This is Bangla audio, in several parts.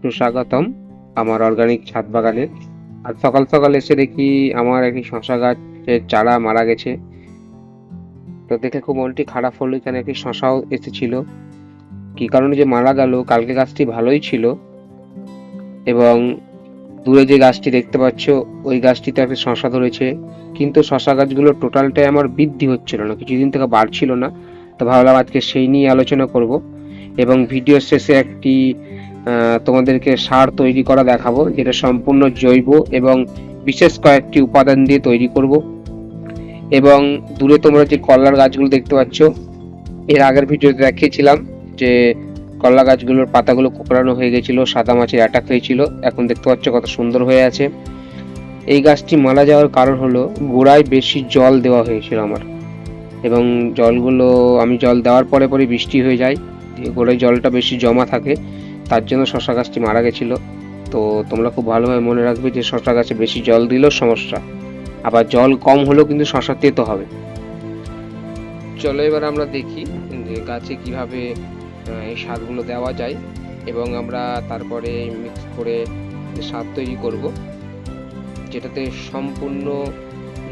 সুস্বাগতম আমার অর্গানিক ছাদ বাগানে। আর সকাল সকাল এসে দেখি আমার একটি শশা গাছের চারা মারা গেছে। তো দেখে খুব মনটি খারাপ হলো। এখানে একটি শশাও এসেছিল, কি কারণে যে মারা গেল। কালকে গাছটি ভালোই ছিল, এবং দূরে যে গাছটি দেখতে পাচ্ছ ওই গাছটিতে একটা শশা ধরেছে, কিন্তু শশা গাছগুলো টোটালটাই আমার বৃদ্ধি হচ্ছিল না, কিছুদিন থেকে বাড়ছিল না। তো ভাবলাম আজকে সেই নিয়ে আলোচনা করব, এবং ভিডিও শেষে একটি তোমাদেরকে সার তৈরি করা দেখাবো, যেটা সম্পূর্ণ জৈব এবং বিশেষ কয়েকটি উপাদান দিয়ে তৈরি করব। এবং দূরে তোমরা যে কলার গাছগুলো দেখতে পাচ্ছ, এর আগের ভিডিওতে দেখিয়েছিলাম যে কলা গাছগুলোর পাতাগুলো কোঁকড়ানো হয়ে গেছিল, সাদা মাছির অ্যাটাক হয়েছিল। এখন দেখতে পাচ্ছ কত সুন্দর হয়ে আছে। এই গাছটি মারা যাওয়ার কারণ হলো গোড়ায় বেশি জল দেওয়া হয়েছিল আমার, এবং জলগুলো আমি জল দেওয়ার পরে পরে বৃষ্টি হয়ে যায়, গোড়ায় জলটা বেশি জমা থাকে, তার জন্য শশা গাছটি মারা গেছিলো। তো তোমরা খুব ভালোভাবে মনে রাখবে যে শশা গাছে বেশি জল দিলেও সমস্যা, আবার জল কম হলেও কিন্তু শশা তেতো হবে। চলো এবার আমরা দেখি যে গাছে কিভাবে এই সারগুলো দেওয়া যায়, এবং আমরা তারপরে মিক্স করে সার তৈরি করব, যেটাতে সম্পূর্ণ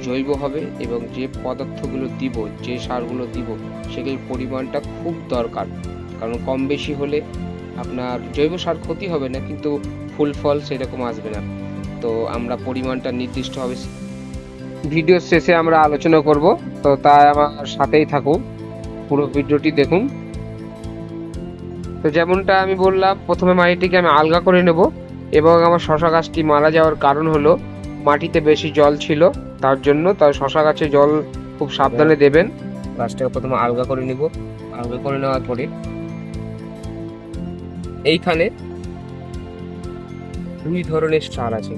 জৈব হবে, এবং যে পদার্থগুলো দিব, যে সারগুলো দিব, সেগুলোর পরিমাণটা খুব দরকার। কারণ কম বেশি হলে আপনার জৈব সার ক্ষতি হবে না, কিন্তু ফুল ফল সেরকম আসবে না। তো আমরা পরিমাণটা নির্দিষ্টভাবে ভিডিওর শেষে আমরা আলোচনা করব। তো তাই আমার সাথেই থাকুন, পুরো ভিডিওটি দেখুন। তো যেমনটা আমি বললাম, প্রথমে মাটিটিকে আমি আলগা করে নেব, এবং আমার শশা গাছটি মারা যাওয়ার কারণ হলো মাটিতে বেশি জল ছিল, তার জন্য। তার শশা গাছে জল খুব সাবধানে দেবেন। গাছটাকে প্রথমে আলগা করে নিব। আলগা করে নেওয়ার পরে এইখানে দুই ধরনের সার আছে,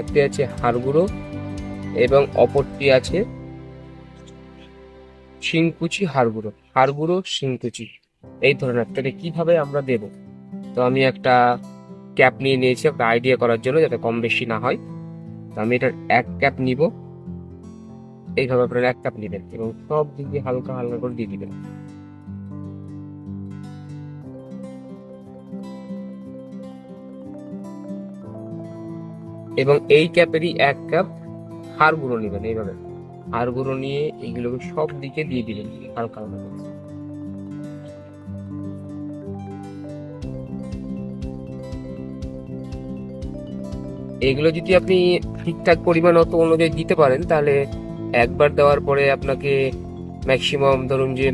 একটি আছে হাড় গুঁড়ো এবং অপরটি আছে শিংকুচি। হাড় গুঁড়ো শিংকুচি, এই ধরনের একটা কিভাবে আমরা দেব। তো আমি একটা ক্যাপ নিয়ে নিয়েছি একটা আইডিয়া করার জন্য, যাতে কম বেশি না হয়। তো আমি এটার 1 ক্যাপ নিব। এইভাবে আপনারা 1 কাপ নেবেন, এবং সব দিকে হালকা হালকা করে দিয়ে দিবেন। এবং এই ক্যাপেরই 1 কাপ হাড় গুঁড়ো নেবেন। এইভাবে হাড় গুঁড়ো নিয়ে এইগুলোকে সব দিকে দিয়ে দিবেন হালকা হালকা করে। এগুলো যদি আপনি ঠিকঠাক পরিমাণ অত অনুযায়ী দিতে পারেন, তাহলে একবার দেওয়ার পরে আপনাকে ম্যাক্সিমাম ধরুন যে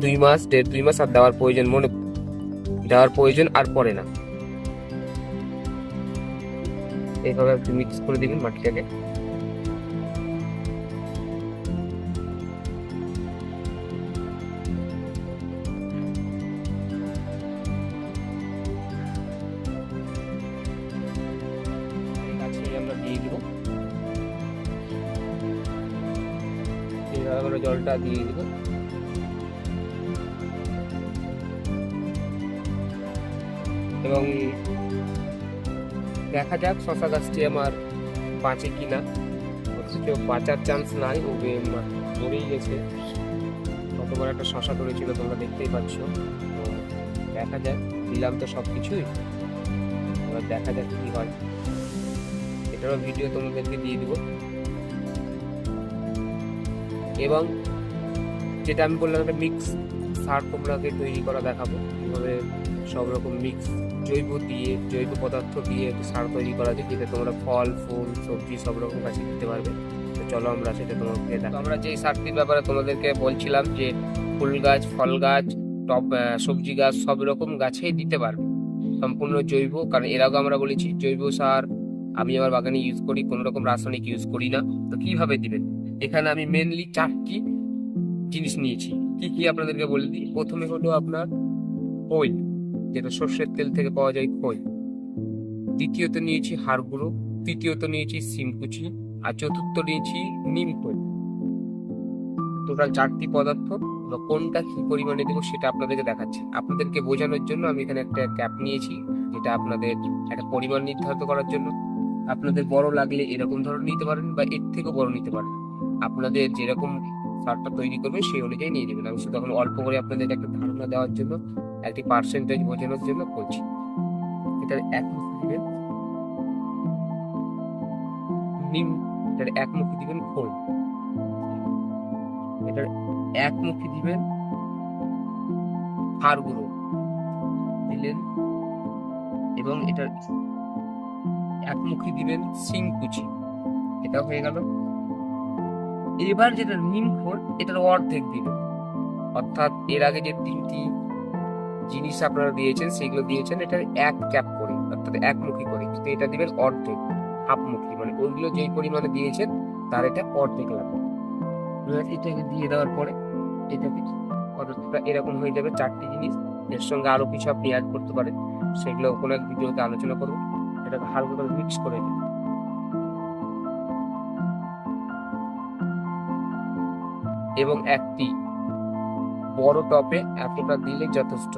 2 মাস 1.5-2 মাস আর দেওয়ার প্রয়োজন আর পড়ে না। এইভাবে আপনি মিক্স করে দিবেন মাটিটাকে। আমরা দিয়ে দিব, এইভাবে আমরা জলটা দিয়ে দিব। এবং দেখা যাক শশা গাছটি আমার বাঁচে কিনা। অথচ বাঁচার চান্স নাই, ও মরেই গেছে। কত বড় একটা শশা ধরেছিল তোমরা দেখতেই পাচ্ছ। তো দেখা যাক, দিলাম তো সব কিছুই, এবার দেখা যাক কি হয়। এটারও ভিডিও তোমাদেরকে দিয়ে দিব। এবং যেটা আমি বললাম একটা মিক্স সার তোমাকে তৈরি করা দেখাবো, কিভাবে সব রকম মিক্স জৈব পদার্থ দিয়ে সার তৈরি করা যায়, যেটা তোমরা ফল ফুল সবজি সব রকম গাছে দিতে পারবে। তো চলো আমরা সেটা তোমাকে দেখাবো। আমরা যে সারটির ব্যাপারে তোমাদেরকে বলছিলাম, যে ফুল গাছ, ফল গাছ, টব সবজি গাছ সব রকম গাছেই দিতে পারবে, সম্পূর্ণ জৈব। কারণ এর আগে আমরা বলেছি জৈব সার আমি আমার বাগানে ইউজ করি, কোনো রকম রাসায়নিক ইউজ করি না। তো কিভাবে দিবেন, এখানে আমি মেনলি 4টি জিনিস নিয়েছি। কি কি আপনাদেরকে বলে দিই। প্রথমে হলো আপনার খই, যেটা সর্ষের তেল থেকে পাওয়া যায়, খই। দ্বিতীয়ত নিয়েছি হাড় গুঁড়ো, তৃতীয়ত নিয়েছি শিংকুচি, আর চতুর্থ নিয়েছি নিম খই। টোটাল 4টি পদার্থ। কোনটা কি পরিমাণে দেবো সেটা আপনাদেরকে দেখাচ্ছি। আপনাদেরকে বোঝানোর জন্য আমি এখানে একটা ক্যাপ নিয়েছি, যেটা আপনাদের একটা পরিমাণ নির্ধারিত করার জন্য। আপনাদের বড় লাগলে এরকম ধরনের নিতে পারেন, বা এর থেকেও বড় নিতে পারেন। আপনাদের যেরকম সারটা তৈরি করবে সেই অনুযায়ী নিয়ে নেবেন। আমি শুধু এখন অল্প করে আপনাদের একটা ধারণা দেওয়ার জন্য, একটি পার্সেন্টেজ বোঝানোর জন্য বলছি। এটার একমুখী দিবেন নিম, এটার একমুখী দিবেন খোল, এটার একমুখী দিবেন হাড় গুঁড়ো দিলেন, এবং এটার একমুখী দিবেন শিংকুচি। এটা হয়ে গেল। এবার যেটা নিম খোল, এটার অর্ধেক দিবেন, অর্থাৎ এর আগে যে 3টি জিনিস আপনারা দিয়েছেন সেগুলো দিয়েছেন এটার 1 ক্যাপ করে, অর্থাৎ একমুখী করে, কিন্তু এটা দিবেন অর্ধেক, হাফমুখী, মানে ওইগুলো যেই পরিমাণে দিয়েছেন তার এটা অর্ধেক লাগবে। এবার এটাকে দিয়ে দেওয়ার পরে এটাকে অর্ধেকটা এরকম হয়ে যাবে 4টি জিনিস। এর সঙ্গে আরো কিছু আপনি অ্যাড করতে পারেন, সেগুলো কোনো এক ভিডিওতে আলোচনা করবো। এটাকে হালকা করে মিক্স করে দিন, এবং একটি বড় টপে এতটা দিলে যথেষ্ট।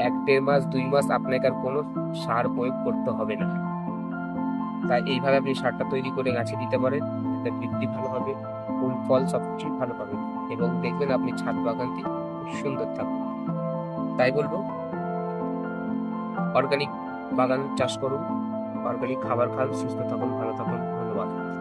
1-1.5 মাস 2 মাস আপনাকে আর কোনো সার প্রয়োগ করতে হবে না। তাই এইভাবে আপনি সারটা তৈরি করে গাছে দিতে পারেন, এতে বৃদ্ধি ভালো হবে, ফুল ফল সবকিছুই ভালো পাবেন, এবং দেখবেন আপনি ছাদ বাগানটি খুব সুন্দর থাকবে। তাই বলবো, অর্গানিক বাগান চাষ করুন, অর্গানিক খাবার খান, সুস্থ থাকুন, ভালো থাকুন। ধন্যবাদ।